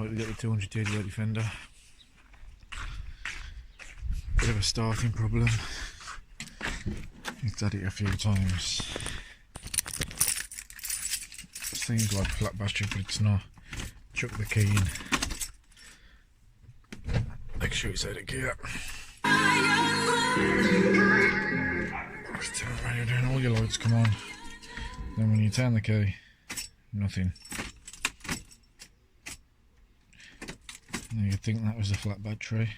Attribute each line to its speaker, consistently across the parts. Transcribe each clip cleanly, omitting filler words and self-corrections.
Speaker 1: Slightly got the 200 Defender. Bit of a starting problem. It's had it a few times. Seems like flat battery, but it's not. Chuck the key in. Make sure it's out of gear. Turn the radio down, all your lights come on. Then when you turn the key, nothing. Now you'd think that was a flat battery,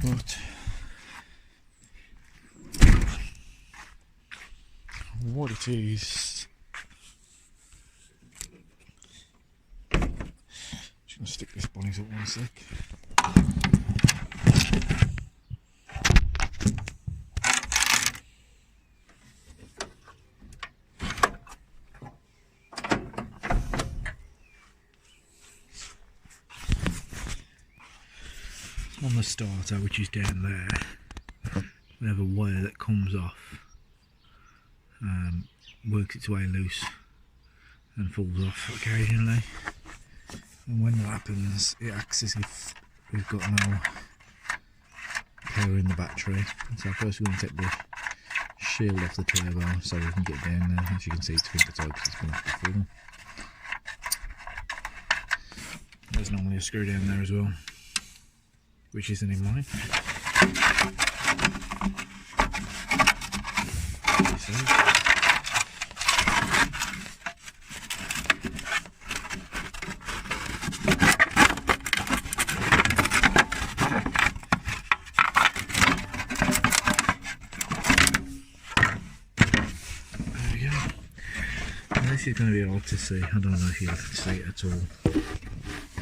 Speaker 1: but what it is, just gonna stick this bonnet up one sec. On the starter, which is down there, we have a wire that comes off, works its way loose and falls off occasionally, and when that happens it acts as if we've got no power in the battery. So first we're going to take the shield off the turbo so we can get down there. As you can see, it's finger tight because it's been off before. There's normally a screw down there as well, which isn't in mine. There we go. Now this is going to be hard to see. I don't know if you'll have to see it at all.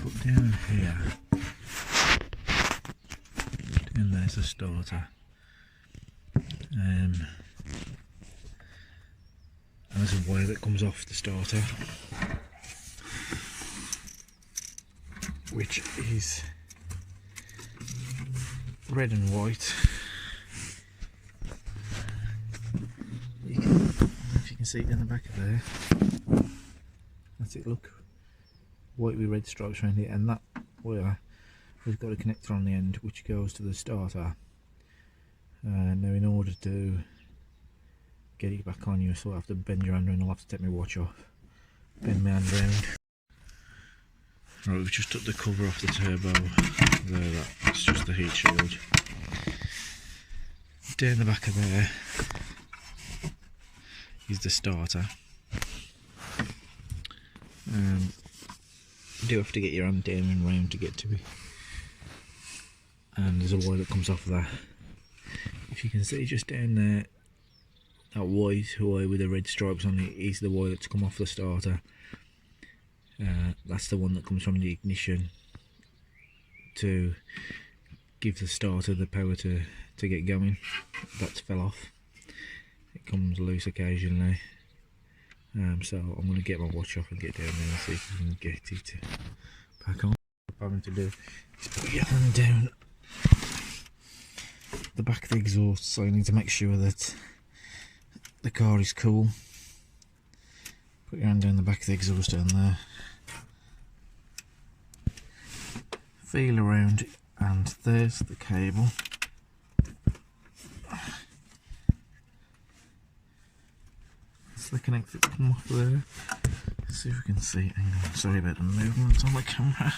Speaker 1: But down here, and there's the starter, and there's a wire that comes off the starter, which is red and white. I don't know if you can see it in the back of there. That's it, look, white with red stripes around it, and that wire, we've got a connector on the end which goes to the starter. Now in order to get it back on, you sort of have to bend your hand around. I'll have to take my watch off, bend my hand around. Right, we've just took the cover off the turbo there, that's just the heat shield. Down the back of there is the starter. You do have to get your hand down and round to get to it, and there's a wire that comes off there. If you can see just down there, that white wire with the red stripes on it is the wire that's come off the starter. That's the one that comes from the ignition to give the starter the power to get going. That's fell off. It comes loose occasionally. So I'm going to get my watch off and get down there and see if I can get it back on. What I'm having to do is put your hand down the back of the exhaust, so you need to make sure that the car is cool. Put your hand down the back of the exhaust down there, feel around, and there's the cable. That's the connector that's come off there. Let's see if we can see it. Hang on, sorry about the movement on the camera.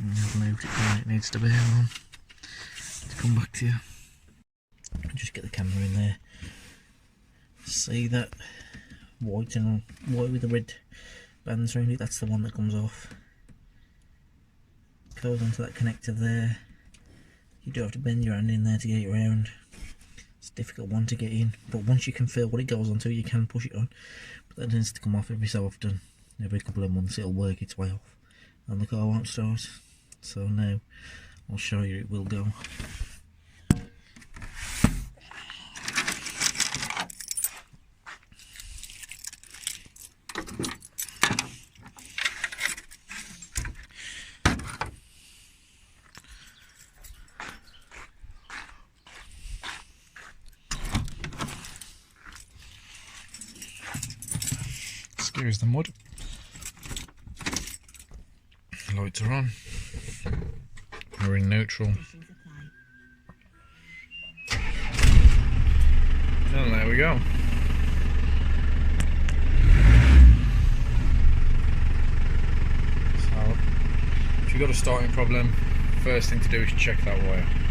Speaker 1: I've moved it where it needs to be on to come back to you. I'll just get the camera in there. See that white with the red bands around it? That's the one that comes off. Goes onto that connector there. You do have to bend your hand in there to get it around. It's a difficult one to get in, but once you can feel what it goes onto, you can push it on. But that tends to come off every so often. Every couple of months it'll work its way off and the car won't start. So now I'll show you it will go. Here's the mud. Lights are on. We're in neutral. And there we go. So, if you've got a starting problem, first thing to do is check that wire.